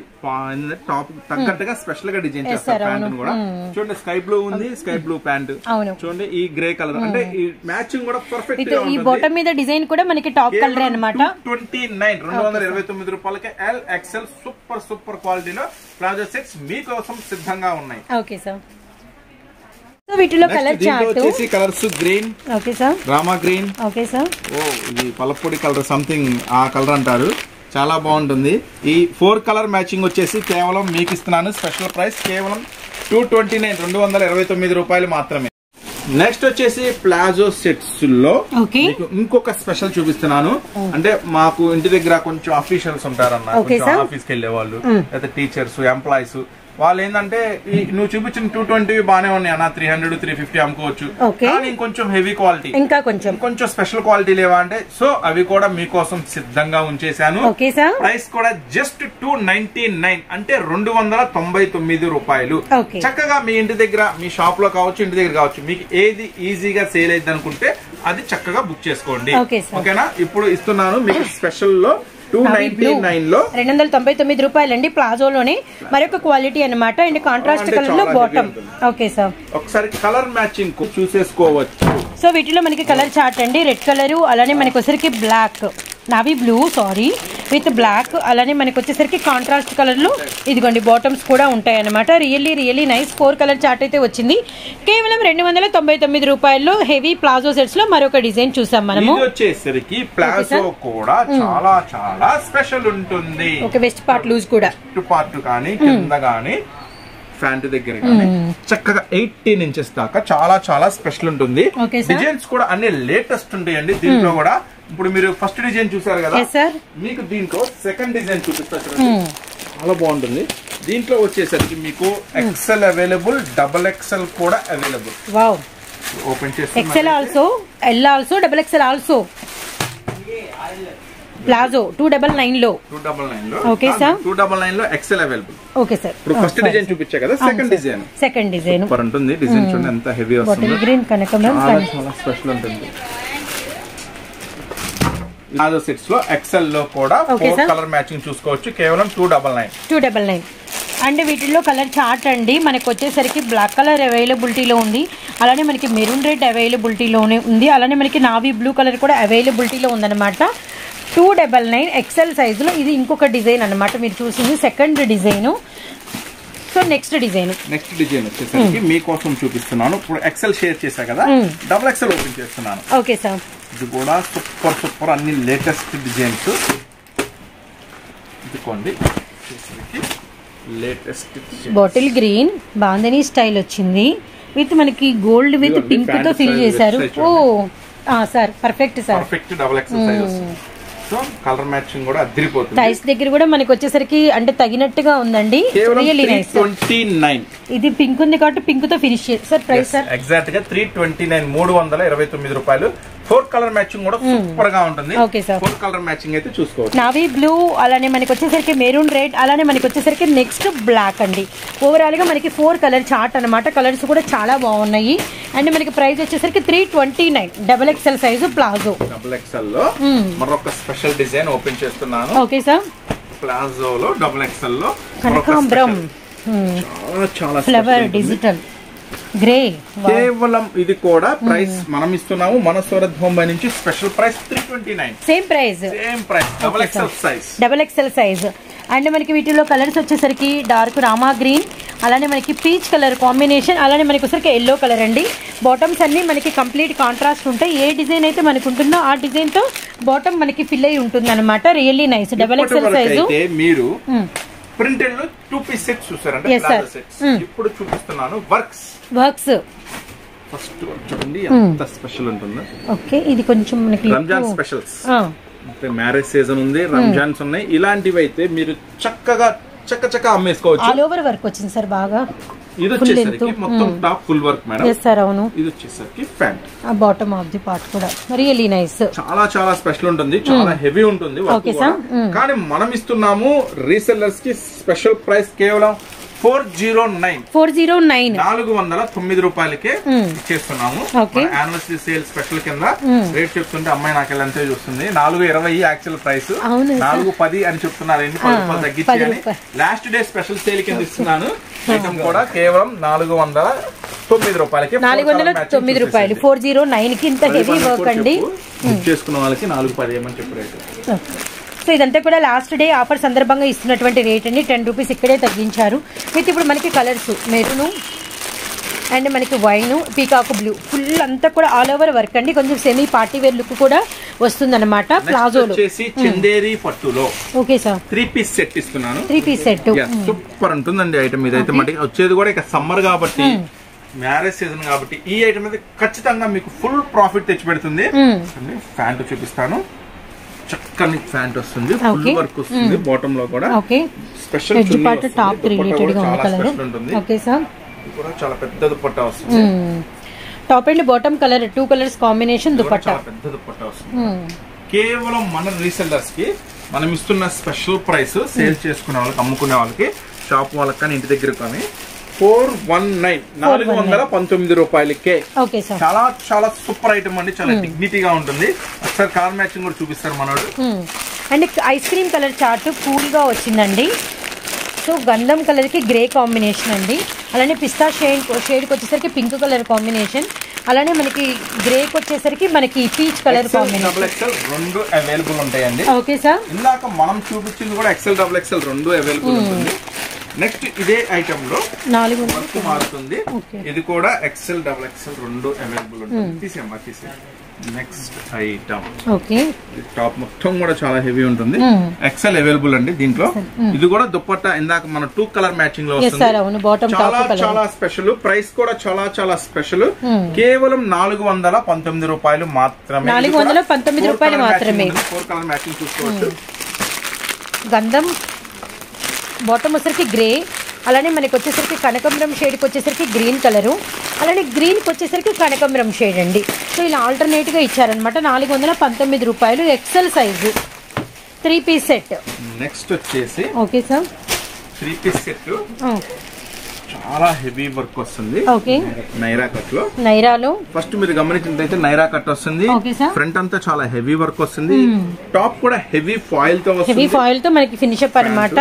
టాప్ తగ్గట్టుగా స్పెషల్ గా డిజైన్ చేస్తారు. ప్యాంట్ కూడా చూడండి, స్కై బ్లూ ఉంది, స్కై బ్లూ ప్యాంట్. చూడండి ఈ గ్రే కలర్ అంటే ఈ మ్యాచింగ్ కూడా పర్ఫెక్ట్ గా ఉంటుంది. ఈ బాటమ్ మీద డిజైన్ కూడా మనకి టాప్ కలర్ అన్నమాట. 229 రూపాయలకి ఎల్ ఎక్సెల్ సూపర్ సూపర్ క్వాలిటీలో ప్లాజో సెట్స్ మీకోసం సిద్ధంగా ఉన్నాయి. Okay sir. సో వీటిలో కలర్ చార్ట్ వచ్చేసి colours green. Okay sir. Rama green. Okay sir. ఓ ఇది పలపొడి కలర్ సంథింగ్ ఆ కలర్ అంటారు. చాలా బాగుంటుంది. ఈ 4 కలర్ మ్యాచింగ్ వచ్చేసి కేవలం మీకు ఇస్తున్నాను. స్పెషల్ ప్రైస్ కేవలం 229 రూపాయలు మాత్రమే. నెక్స్ట్ వచ్చేసి ప్లాజో సెట్స్ లో ఇంకొక స్పెషల్ చూపిస్తున్నాను. అంటే మాకు ఇంటి దగ్గర కొంచెం అఫీషియల్స్ ఉంటారన్న, ఆఫీస్కి వెళ్లే వాళ్ళు లేదా టీచర్స్ ఎంప్లాయీస్ వాళ్ళు ఏంటంటే నువ్వు చూపించిన 220 బానే ఉన్నాయి అన్న, 300 350 అమ్ముకోవచ్చు. కానీ ఇంకొంచెం హెవీ క్వాలిటీ, ఇంకా కొంచెం స్పెషల్ క్వాలిటీ లేవా అంటే సో అవి కూడా మీకోసం సిద్ధంగా ఉంచేశాను. ప్రైస్ కూడా జస్ట్ 299 అంటే 299 రూపాయలు. చక్కగా మీ ఇంటి దగ్గర మీ షాప్ లో కావచ్చు, ఇంటి దగ్గర కావచ్చు, మీకు ఏది ఈజీగా సేల్ అయింది అనుకుంటే అది చక్కగా బుక్ చేసుకోండి. ఓకేనా? ఇప్పుడు ఇస్తున్నాను మీకు స్పెషల్ లో 299 రూపాయలండి. ప్లాజోలోనే మరొక క్వాలిటీ అన్నమాట. అండ్ కాంట్రాస్ట్ కలర్ లో బాటమ్. Okay sir. ఒకసారి కలర్ మ్యాచింగ్ చూసేసుకోవచ్చు. సో వీటిలో మనకి కలర్ చార్ట్ అండి. రెడ్ కలర్, అలానే మనకి వచ్చేసరికి black, navy blue with black, అలానే మనకి వచ్చేసరికి కాంట్రాస్ట్ కలర్ లో ఇదిగోండి బాటమ్స్ కూడా ఉంటాయి అనమాట. రియల్లీ నైస్ 4 కలర్ చార్ట్ అయితే వచ్చింది. కేవలం 299 రూపాయల్లో హెవీ ప్లాజో సెట్స్ లో మరొక డిజైన్ చూసాం మనము. వచ్చేసరికి ప్లాజో కూడా చాలా చాలా స్పెషల్ ఉంటుంది. ఒక వెస్ట్ పార్ట్ లూజ్ కూడా, పార్ట్ కానీ కింద కానీ ఫ్యాంట్ దగ్గర కానీ చక్కగా 18 ఇంచెస్ దాకా చాలా చాలా స్పెషల్ ఉంటుంది. డిజైన్స్ కూడా అన్ని లేటెస్ట్ ఉంటాయండి దీంట్లో కూడా. ఇప్పుడు మీరు ఫస్ట్ డిజైన్ చూసారు కదా, మీకు దీంట్లో సెకండ్ డిజైన్ చూపిస్తారు. చాలా బాగుంటుంది. దీంట్లో వచ్చేసరికి మీకు ఎక్సెల్ అవైలబుల్, డబుల్ ఎక్సెల్ కూడా అవైలబుల్. ఓపెన్ చేసి XL also, L also, double XL also. Palazzo 299 లో. Okay sir. 299 లో ఎక్సెల్ అవైలబుల్. Okay sir. ఇప్పుడు ఫస్ట్ డిజైన్ చూపించా కదా, సెకండ్ డిజైన్ సూపర్ ఉంటుంది. డిజైన్ చూడండి ఎంత హెవీ వస్తుంది. గ్రీన్ కనకాంబరం చాలా స్పెషల్ ఉంటుంది. ప్లాజో సెట్స్ లో ఎక్సెల్ లో కూడా 4 కలర్ మ్యాచింగ్ చూసుకోవచ్చు. కేవలం 299. అండ్ వీటిల్లో కలర్ చార్ట్ అండి. మనకు వచ్చేసరికి బ్లాక్ కలర్ అవైలబిలిటీలో ఉంది, అలానే మనకి మెరూన్ రెడ్ అవైలబిలిటీలోనే ఉంది, అలానే మనకి నావీ బ్లూ కలర్ కూడా అవైలబిలిటీలో ఉందన్నమాట. 299 ఎక్సెల్ సైజులో. ఇది ఇంకొక డిజైన్ అన్నమాట మీరు చూసింది second design. So next design వచ్చేసరికి మీకోసం చూపిస్తున్నాను. ఇప్పుడు ఎక్సెల్ షేర్ చేశా కదా, డబుల్ ఎక్సెల్ ఓపెన్ చేస్తున్నాను. Okay sir. ఇది కూడా సూపర్ అన్ని లేటెస్ట్ డిజైన్స్. ఇదిగోండి latest bottle green bandhani style వచ్చింది. విత్ మనకి గోల్డ్ విత్ పింక్ తో ఫిల్ చేశారు. ఓ sir perfect sir. Perfect double XL size. So colour matching కూడా అదిరిపోతుంది. టైస్ దగ్గర కూడా మనకి వచ్చేసరికి అంటే తగినట్టుగా ఉందండి. Really nice. 329. ఇది పింక్ ఉంది కాబట్టి పింక్ తో ఫినిష్ చేశారు. ప్రైస్ సార్ ఎగ్జాక్ట్ గా 329, 329 రూపాయలు. 4 కలర్ మ్యాచింగ్ కూడా సూపర్ గా ఉంటుంది. 4 కలర్ మ్యాచింగ్ అయితే చూసుకోవచ్చు. నావీ బ్లూ, అలానే మనకి వచ్చేసరికి మెరూన్ రెడ్, అలానే మనకి వచ్చేసరికి నెక్స్ట్ బ్లాక్ అండి. ఓవరాల్ గా మనకి 4 కలర్ చార్ట్ అనమాట. కలర్స్ కూడా చాలా బాగున్నాయి. అండ్ మనకి ప్రైస్ వచ్చేసరికి 329 double XL size palazzo. Double XL లో మరొక స్పెషల్ డిజైన్ ఓపెన్ చేస్తున్నాను. Okay sir. ప్లాజో లో డబుల్ ఎక్సెల్ లో కనకాంబరం చాలా ఫ్లవర్ డిజిటల్ గ్రే. కేవలం ఇది కూడా ప్రైస్ మనం ఇస్తున్నాము మన సూరత్ బొంబాయి నుంచి. Special price 329. Same price double XL size. And మనకి వీటిలో కలర్స్ వచ్చేసరికి డార్క్ రామా గ్రీన్, అలానే మనకి పీచ్ కలర్ కాంబినేషన్, అలానే మనకి వచ్చేసరికి ఎల్లో కలర్ అండి. బాటమ్స్ అన్ని మనకి కంప్లీట్ కాంట్రాస్ట్ ఉంటాయి. ఏ డిజైన్ అయితే మనకు ఉంటుందో ఆ డిజైన్ తో బాటమ్ మనకి ఫిల్ అయి ఉంటుంది అనమాట. Really nice. Double XL size. మీరు ప్రింటెడ్ లో 2 పీస్ సెట్స్ చూసారంటే ఇప్పుడు చూపిస్తున్నాను వర్క్స్. ఫస్ట్ చూడండి ఎంత స్పెషల్ ఉంటుందో. ఓకే ఇది కొంచెం మనకి రంజాన్ స్పెషల్స్. మ్యారేజ్ సీజన్ ఉంది, రంజాన్స్ ఉన్నాయి. ఇలాంటివి అయితే మీరు చక్కగా అమ్మేసుకోవచ్చు. ఆల్ ఓవర్ వర్క్ వచ్చింది సార్ బాగా. ఇది వచ్చేసరికి మొత్తం టాప్ ఫుల్ వర్క్ మేడం. అవును. ఇది వచ్చేసరికి pant, bottom of the part కూడా రియల్లీ నైస్. చాలా చాలా స్పెషల్ ఉంటుంది, చాలా హెవీ ఉంటుంది. కానీ మనం ఇస్తున్నాము రీసెల్లర్స్ కి స్పెషల్ ప్రైస్ కేవలం 409 409 రూపాయలకే ఇచ్చేస్తున్నాము. యానివర్సరీ సేల్ స్పెషల్ కింద రేట్ చెప్తుంటే అమ్మాయి నాకు అంతే చూస్తుంది. 420 యాక్చువల్ ప్రైస్, 410 అని చెప్తున్నారు. 10 రూపాయలు తగ్గించి అని లాస్ట్ డే స్పెషల్ సేల్ కింద ఇస్తున్నాను. ఐటమ్ కూడా కేవలం 409 రూపాయలకి, 409 రూపాయలు 409 కి ఇంత హెవీ వర్క్ అండి. బుక్ చేసుకున్న వాళ్ళకి 410 ఏమని చెప్పి రేట్. సో ఇదంతా కూడా లాస్ట్ డే ఆఫర్ సందర్భంగా ఇస్తున్నటువంటి రేట్ అండి. 10 రూపీస్ ఇక్కడే తగ్గించారు. విత్ ఇప్పుడు మనకి కలర్స్ మెరూను అండ్ మనకి వైన్, పీకాక్ బ్లూ, ఫుల్ అంతా కూడా ఆల్ ఓవర్ వర్క్ అండి. కొంచెం సెమీ పార్టీ వేర్ లుక్ కూడా వస్తుంది అనమాట. ప్లాజోలో చందేరి పట్టులో ఓకే సార్ 3 పీస్ సెట్ ఇస్తున్నాను. 3 పీస్ సెట్ సూపర్ ఉంటుందండి ఐటమ్. ఇదైతే మటుకు వచ్చేది కూడా ఇక సమ్మర్ కాబట్టి, మ్యారేజ్ సీజన్ కాబట్టి ఈ ఐటమ్ అయితే ఖచ్చితంగా మీకు ఫుల్ ప్రాఫిట్ తెచ్చి పెడుతుంది. ఫ్యాంట్ చూపిస్తాను. చక్కని ప్యాంట్ వస్తుంది, ఫుల్ వర్క్ వస్తుంది. బాటమ్ లో కూడా స్పెషల్ టాప్ రిలేటెడ్ గా ఉంటుంది. ఓకే సార్, కూడా చాలా పెద్ద దుపట్టా వస్తుంది. Top and bottom colour 2 colours combination dupatta, పెద్ద దుపట్టా వస్తుంది. కేవలం మన రీసెల్లర్స్ కి మనం ఇస్తున్న స్పెషల్ ప్రైస్, సేల్ చేసుకునే వాళ్ళకి, అమ్ముకునే వాళ్ళకి, షాప్ వాళ్ళకి కానీ ఇంటి దగ్గర కానీ 419 రూపాయలకే. చాలా చాలా సూపర్ ఐటమ్ అండి. చాలా డిగ్నిటీగా ఉంటుంది. ఒకసారి కలర్ మ్యాచింగ్ కూడా చూపిస్తారు మనోడు. And ice cream colour chart cool గా వచ్చిందండి. సో గంధం కలర్ కి గ్రే కాంబినేషన్ అండి. అలానే పిస్తా షేడ్ వచ్చేసరికి పింక్ కలర్ కాంబినేషన్. అలానే మనకి గ్రేకి వచ్చేసరికి మనకి పీచ్ కలర్ కాంబినేషన్. రెండు అవైలబుల్ ఉంటాయండి. ఓకే సార్, ఇందాక మనం చూపించింది కూడా XL, XXL రెండు అవైలబుల్ ఉంటుంది. నెక్స్ట్ ఇదే ఐటమ్ లో 400 మారుతుంది. ఇది కూడా XL, XXL రెండు అవైలబుల్ ఉంటుంది. తీసే నెక్స్ట్ ఐటమ్. ఓకే, టాప్ మొత్తం కూడా చాలా హెవీ ఉంటుంది. XL అవైలబుల్ అండి దీంట్లో. ఇది కూడా దుపట్టా ఇందాక మన 2 కలర్ మ్యాచింగ్ లో వస్తుంది. చాలా చాలా స్పెషల్. ప్రైస్ కూడా చాలా చాలా స్పెషల్. కేవలం 419 రూపాయలు మాత్రమే. 419 రూపాయలు మాత్రమే. 4 కలర్ మ్యాచింగ్ చూసుకోవచ్చు. గంధం బాటమ్ వచ్చేసరికి గ్రే, అలానే మనకి వచ్చేసరికి కనకంబరం షేడ్కి వచ్చేసరికి గ్రీన్ కలరు, అలానే గ్రీన్కి వచ్చేసరికి కనకంబరం షేడ్ అండి. సో ఇలా ఆల్టర్నేట్గా ఇచ్చారనమాట. 419 రూపాయలు, XL size 3 piece set. Next వచ్చేసి ఓకే సార్ 3 పీస్ సెట్. చాలా హెవీ వర్క్ వస్తుంది. ఓకే, నైరా కట్ లో. నైరాలో ఫస్ట్ మీరు గమనించినట్లయితే నైరా కట్ వస్తుంది. ఫ్రంట్ అంతా చాలా హెవీ వర్క్ వస్తుంది. టాప్ కూడా హెవీ ఫాయిల్ తో వస్తుంది. హెవీ ఫాయిల్ తో మనకి ఫినిష్ అప్ అనమాట.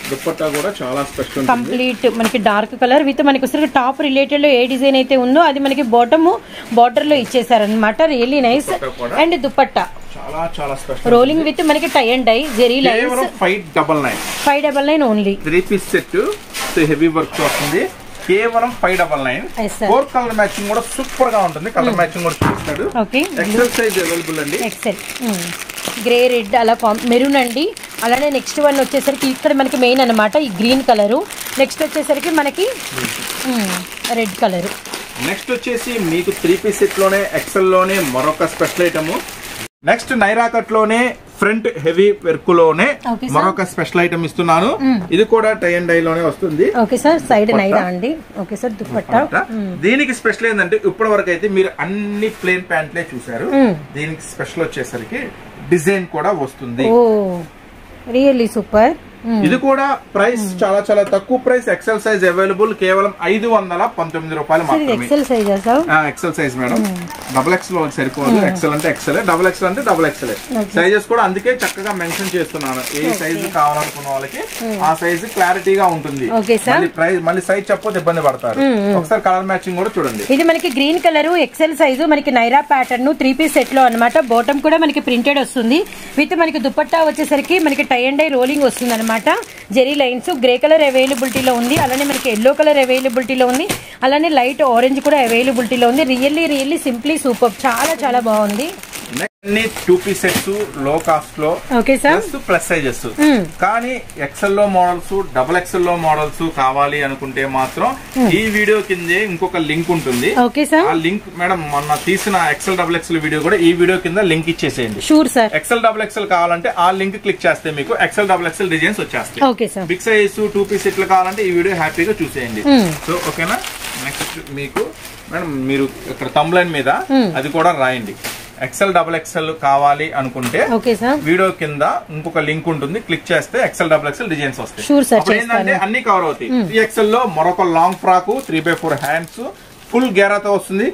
దుపట్టా కూడా చాలా స్పెషల్, కంప్లీట్ మనకి డార్క్ కలర్ విత్ మనకి వచ్చేసరికి టాప్ రిలేటెడ్ లో ఏ డిజైన్ అయితే ఉందో అది మనకి బాటమ్ బార్డర్ లో ఇచ్చేసారనమాట. Really nice. అండ్ దుపట్టా చాలా చాలా స్పెషల్. రోలింగ్ విత్ మనకి tie and dye zari lines. 599 only. 3 piece set heavy work వస్తుంది. కేవలం 599. 4 కలర్ మ్యాచింగ్ కూడా సూపర్ గా ఉంటుంది. కలర్ మ్యాచింగ్ కూడా చూపిస్తాడు. ఎక్సెల్ సైజ్ అవైలబుల్ అండి. ఎక్సెల్ గ్రే, రెడ్, అలా మెరూన్ అండి. అలానే నెక్స్ట్ వన్ వచ్చేసరికి ఇక్కడ మనకి మెయిన్ అనమాట ఈ గ్రీన్ కలరు. నెక్స్ట్ వచ్చేసరికి మనకి రెడ్ కలరు. నెక్స్ట్ వచ్చేసి మీకు 3 పీస్ సెట్ లోనే ఎక్సెల్ లోనే మరొక special item. Next Naira cut లోనే ఫ్రంట్ హెవీ వర్క్ లోనే మరొక స్పెషల్ ఐటమ్ ఇస్తున్నాను. ఇది కూడా టై అండ్ డై లోనే వస్తుంది. ఓకే సార్, సైడ్ నైరా అండి. Okay sir, dupatta. దీనికి స్పెషల్ ఏంటంటే ఇప్పటి వరకు అయితే మీరు అన్ని ప్లేన్ ప్యాంట్లే చూసారు. దీనికి స్పెషల్ వచ్చేసరికి డిజైన్ కూడా వస్తుంది. Really super. ఇది కూడా ప్రైస్ చాలా చాలా తక్కువ ప్రైస్. ఎక్సెల్ సైజ్ అవైలబుల్ కేవలం 519 రూపాయలు మాత్రమే. XL size madam. XXL లో సరిపోదు. ఎక్సెల్ అంటే XXL, XXL అంటే XXL. సైజెస్ కూడా అందుకే చక్కగా మెన్షన్ చేస్తున్నాను. ఏ సైజు కావాలనుకున్న వాళ్ళకి ఆ సైజు క్లారిటీగా ఉంటుంది. మళ్ళీ సైజ్ చెప్పకపోతే ఇబ్బంది పడతారు. ఒకసారి కలర్ మ్యాచింగ్ కూడా చూడండి. ఇది మనకి గ్రీన్ కలర్, ఎక్సెల్ సైజు, మనకి నైరా ప్యాటర్న్ 3 పీస్ సెట్ లో అనమాట. బాటమ్ కూడా మనకి ప్రింటెడ్ వస్తుంది. విత్ మనకి దుపట్టా వచ్చేసరికి మనకి టై అండ్ డై రోలింగ్ వస్తుంది అనమాట. జెరీ లైన్స్. గ్రే కలర్ అవైలబిలిటీలో ఉంది. అలానే మనకి ఎల్లో కలర్ అవైలబిలిటీలో ఉంది. అలానే లైట్ ఆరెంజ్ కూడా అవైలబిలిటీలో ఉంది. Really simply super. చాలా చాలా బాగుంది. అన్ని 2 పీస్ సెట్స్ లో కాస్ట్ లో ప్లస్ సైజెస్. కానీ ఎక్సెల్ లో మోడల్స్, డబుల్ ఎక్సెల్ లో మోడల్స్ కావాలి అనుకుంటే మాత్రం ఈ వీడియో కిందే ఇంకొక లింక్ ఉంటుంది. ఆ లింక్ మేడం మొన్న తీసిన ఎక్సెల్ డబుల్ ఎక్సెల్ వీడియో కూడా ఈ వీడియో కింద లింక్ ఇచ్చేసేయండి. ఎక్సెల్ డబుల్ ఎక్సెల్ కావాలంటే ఆ లింక్ క్లిక్ చేస్తే మీకు ఎక్సెల్ డబుల్ ఎక్సెల్ డిజైన్స్ వచ్చేస్తాయి. బిగ్ సైజ్ 2 పీస్ సెట్లు కావాలంటే ఈ వీడియో హ్యాపీగా చూసేయండి. సో ఓకేనా. నెక్స్ట్ మీకు మేడం మీరు ఇక్కడ థంబ్లైన్ మీద అది కూడా రాయండి. ఎక్సెల్ డబుల్ ఎక్సెల్ కావాలి అనుకుంటే వీడియో కింద ఇంకొక లింక్ ఉంటుంది, క్లిక్ చేస్తే ఎక్సెల్ డబుల్ ఎక్సెల్ డిజైన్స్ వస్తాయి. ఏంటంటే అన్ని కవర్ అవుతాయి. 3XL లో మరొక లాంగ్ ఫ్రాక్ 3/4 హ్యాండ్స్ ఫుల్ గేరాతో వస్తుంది.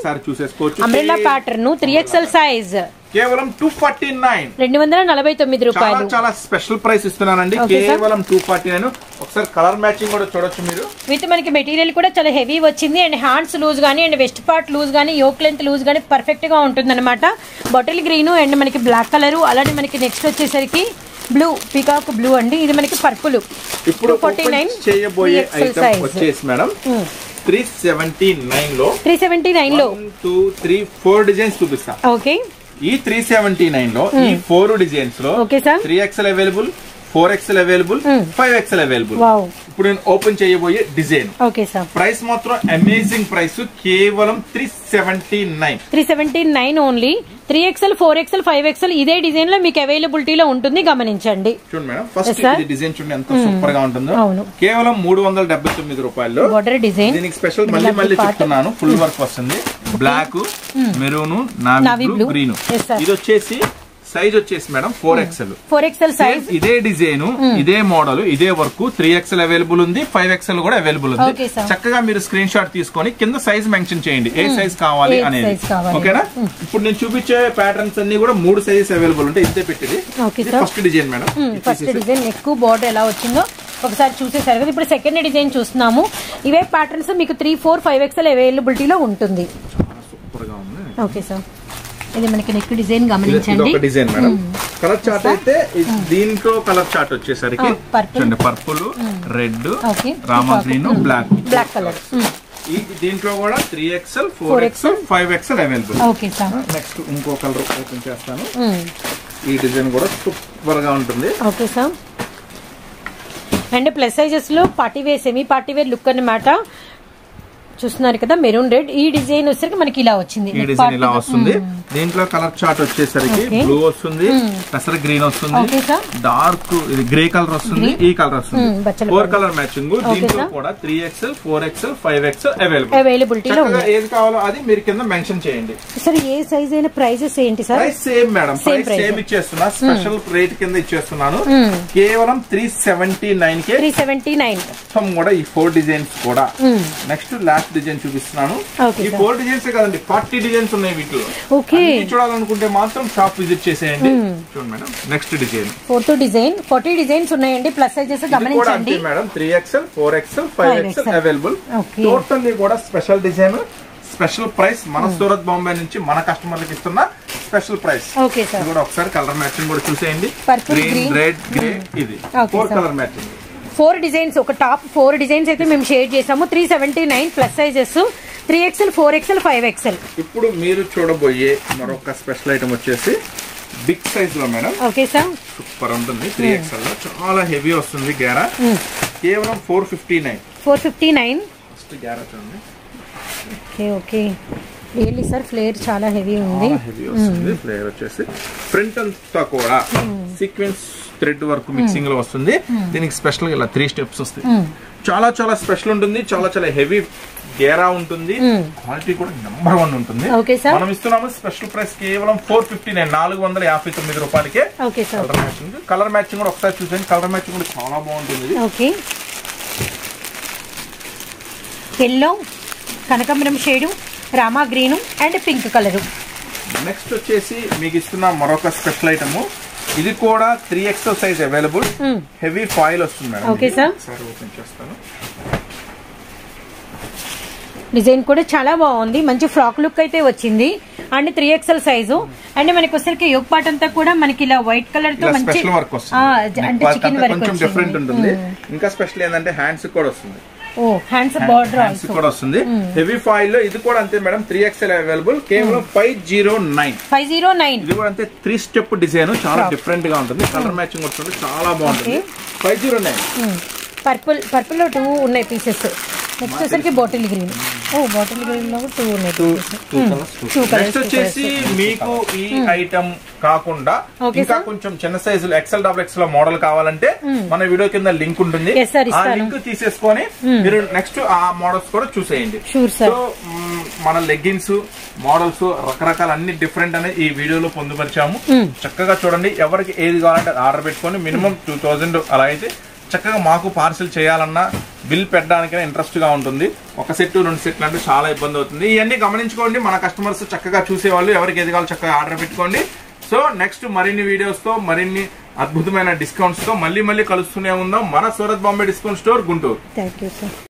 సార్ చూసేసుకోవచ్చు. అంబ్రెల్లా ప్యాటర్న్ 3XL సైజ్ కేవలం 249 249 రూపాయలు. చాలా స్పెషల్ ప్రైస్ ఇస్తున్నానండి. కేవలం 249. ఒకసారి కలర్ మ్యాచింగ్ కూడా చూడొచ్చు మీరు. విత్ మనకి మెటీరియల్ కూడా చాలా హెవీ వచ్చింది. అండ్ హ్యాండ్స్ లూజ్ గానీ అండ్ వెస్ట్ పార్ట్ లూజ్ గానీ యోక్ లెంత్ లూజ్ గానీ పర్ఫెక్ట్ గా ఉంటుంది అనమాట. బాటిల్ గ్రీన్ అండ్ మనకి బ్లాక్ కలర్. అలానే మనకి నెక్స్ట్ వచ్చేసరికి బ్లూ, పీకాక్ బ్లూ అండి. ఇది మనకి పర్పుల్. ఇప్పుడు 249 చేయబోయే ఐటమ్ వచ్చేసి మేడం 379 లో 1 2 3 4 డిజైన్స్ చూపిస్తా. ఓకే. ఈ 379 లో ఈ 4 డిజైన్స్ లో 3XL available, 4XL available, 5XL available. ఇప్పుడు నేను ఓపెన్ చేయబోయే డిజైన్ ప్రైస్ మాత్రం అమేజింగ్ ప్రైస్. కేవలం 379 ఓన్లీ. 3XL, 4XL, 5XL ఇదే డిజైన్ లో మీకు అవైలబిలిటీలో ఉంటుంది, గమనించండి. చూడండి మేడం, ఫస్ట్ డిజైన్ చూడండి ఎంత సూపర్ గా ఉంటుందో. కేవలం 379 రూపాయలు బోర్డర్ డిజైన్. దీనికి స్పెషల్ మళ్ళీ చెప్తున్నాను, ఫుల్ వర్క్ వస్తుంది. Black, maroon, navy blue, green. ఇది వచ్చేసి సైజ్ వచ్చేసి మేడం 4XL సైజ్. ఇదే డిజైన్, ఇదే మోడల్, ఇదే వర్క్. 3XL అవైలబుల్ ఉంది, 5XL కూడా అవైలబుల్ ఉంది. చక్కగా మీరు స్క్రీన్ షాట్ తీసుకొని కింద సైజ్ మెన్షన్ చేయండి, ఏ సైజ్ కావాలి అనేది. ఓకేనా. ఇప్పుడు నేను చూపించే ప్యాటర్న్స్ అన్ని కూడా 3 సైజెస్ అవైలబుల్ ఉంటాయి. ఇదే పెట్టింది first design madam. First design ఎక్కువ బోర్డర్ ఎలా వచ్చిందో ఒకసారి చూసేసారు కదా. ఇప్పుడు సెకండ్ డిజైన్ చూస్తున్నాము. ఇవే ప్యాటర్న్స్ మీకు 3, 4, 5XL అవైలబిలిటీలో ఉంటుంది. సూపర్ గా ఉంది. Okay sir. ఇది మనకి నెక్ డిజైన్ గమనించండి. Design madam. కలర్ చార్ట్ అయితే దీంట్లో కలర్ చార్ట్ వచ్చేసరికి purple, red, Rama green, black colour. దీంట్లో కూడా 3XL, 4XL, 5XL available. Okay sir. Next ఇంకో కలర్ ఓపెన్ చేస్తాను. ఈ డిజైన్ కూడా సూపర్ గా ఉంటుంది. Okay sir. And plus sizes లో party wear, semi party wear look అన్నమాట. చూస్తున్నారు కదా, మెరూన్ రెడ్. ఈ డిజైన్ వచ్చేసరికి మనకి ఇలా వచ్చింది. ఈ డిజైన్ ఇలా వస్తుంది. దీంట్లో కలర్ చార్ట్ వచ్చేసరికి బ్లూ వస్తుంది, పెసర గ్రీన్ వస్తుంది, డార్క్ ఇది గ్రే కలర్ వస్తుంది, ఈ కలర్ వస్తుంది. 4 కలర్ మ్యాచింగ్. దీంట్లో కూడా 3XL, 4XL, 5XL అవైలబిలిటీ. ఏది కావాలో అది మీరు కింద మెన్షన్ చేయండి. సార్ ఏ సైజ్ అయినా ప్రైజెస్ ఏంటి sir? Price same madam. Price same ఇచ్చేస్తున్నా, స్పెషల్ రేట్ కింద ఇచ్చేస్తున్నాను. కేవలం 379 కే. 379 మొత్తం కూడా ఈ 4 డిజైన్స్ కూడా. నెక్స్ట్ లాస్ట్ డిజైన్ చూపిస్తున్నాను. ఈ 4 డిజైన్స్ కదండి, 40 డిజైన్స్ ఉన్నాయి వీటిలో. చూడాలనుకుంటే మాత్రం షాప్ విజిట్ చేసేయండి. చూడండి madam, next design 4th design. 40 designs ఉన్నాయండి. ప్లస్ సైజెస్ గమనించండి madam. 3XL, 4XL, 5XL available. Totally కూడా స్పెషల్ డిజైన్, స్పెషల్ ప్రైస్. మన సూరత్ బాంబే నుంచి మన కస్టమర్లకు ఇస్తున్న స్పెషల్ ప్రైస్. కూడా ఒకసారి కలర్ మ్యాచింగ్ కూడా చూసేయండి. Green, red, grey. ఇది 4 కలర్ మ్యాచింగ్. 4 డిజైన్స్, ఒక టాప్ 4 డిజైన్స్ అయితే మేము షేర్ చేసాము. 379 plus sizes 3XL, 4XL, 5XL. ఇప్పుడు మీరు చూడబోయే మరొక స్పెషల్ ఐటమ్ వచ్చేసి బిగ్ సైజ్ లో మేడం. Okay sir. సూపర్ ఉంటుంది. 3XL లో చాలా హెవీ వస్తుంది గేరా. కేవలం 459. ఫస్ట్ గేరా చూడండి. ఓకే. రియల్లీ సార్ ఫ్లేర్ చాలా హెవీ ఉంది. ఫ్లేర్ వచ్చేసి ఫ్రంట్ అంతా కూడా సీక్వెన్స్ థ్రెడ్ వర్క్ మిక్సింగ్ లో వస్తుంది. దీనికి స్పెషల్ గా ఇలా 3 స్టెప్స్ వస్తాయి. చాలా చాలా స్పెషల్ ఉంటుంది. చాలా చాలా హెవీ గేరా ఉంటుంది. క్వాలిటీ కూడా నెంబర్ 1 ఉంటుంది. మనం ఇస్తున్నాము స్పెషల్ ప్రైస్ కేవలం 459, 459 రూపాయలకే. కలర్ మ్యాచింగ్ కూడా ఒకసారి చూసండి. కలర్ మ్యాచింగ్ కూడా చాలా బాగుంటుంది. ఎల్లో, కనకాంబరం shade, Rama green and pink colour. Next వచ్చేసి మీకు ఇస్తున్న మరొక స్పెషల్ ఐటమ్. ఇది కూడా 3XL size available. Heavy foil వస్తుంది మేడం. Okay sir. ఓపెన్ చేస్తాను. డిజైన్ కూడా చాలా బాగుంది. మంచి ఫ్రాక్ లుక్ అయితే వచ్చింది. And 3XL size. అండ్ మనకి వచ్చరికి యోగ్ పార్ట్ అంతా కూడా మనకి ఇలా వైట్ కలర్ తో మంచి వర్క్ వస్తుంది. అంటే చికెన్ వర్క్ కొంచెం డిఫరెంట్ ఉంటుంది. ఇంకా స్పెషల్ ఏంటంటే హ్యాండ్స్ కూడా వస్తుంది. ఓ హ్యాండ్స్ బార్డర్ హ్యాండ్స్ కూడా వస్తుంది. హెవీ ఫాయిల్ లో ఇది కూడా అంతే మేడం, 3XL అవైలబుల్, కేవలం 509. ఇది కూడా అంతే 3 స్టెప్ డిజైన్, చాలా డిఫరెంట్ గా ఉంటుంది, కలర్ మ్యాచింగ్ వస్తుంది, చాలా బాగుంటుంది. 509. పర్పుల్ లో 2 ఉన్నాయి పీసెస్. నెక్స్ట్ వచ్చేసరికి బాటిల్ గ్రీన్. ఓ బాటిల్ గ్రీన్ లో 2 ఉన్నాయి. నెక్స్ట్ వచ్చేసి మీకు ఈ ఐటమ్ కాకుండా ఇంకా కొంచెం చిన్న సైజులు XL XXL లో మోడల్ కావాలంటే మన వీడియో కింద లింక్ ఉంటుంది, ఆ లింక్ తీసేసుకొని మీరు నెక్స్ట్ ఆ మోడల్స్ కూడా చూసేయండి. సో మన లెగ్గిన్స్ మోడల్స్ రకరకాల అన్ని డిఫరెంట్ అనేది ఈ వీడియోలో పొందుపరిచాము. చక్కగా చూడండి, ఎవరికి ఏది కావాలంటే ఆర్డర్ పెట్టుకొని మినిమం 2000 అలా అయితే చక్కగా మాకు పార్సిల్ చేయాలన్నా బిల్ పెట్టడానికైనా ఇంట్రెస్ట్ గా ఉంటుంది. ఒక సెట్ 2 సెట్లు అంటే చాలా ఇబ్బంది అవుతుంది. ఇవన్నీ గమనించుకోండి, మన కస్టమర్స్ చక్కగా చూసేవాళ్ళు ఎవరికి ఏది కావాలో చక్కగా ఆర్డర్ పెట్టుకోండి. సో నెక్స్ట్ మరిన్ని వీడియోస్ తో మరిన్ని అద్భుతమైన డిస్కౌంట్స్ తో మళ్ళీ కలుస్తూనే ఉందాం. మన Surat Bombay discount store, Guntur. Thank you sir.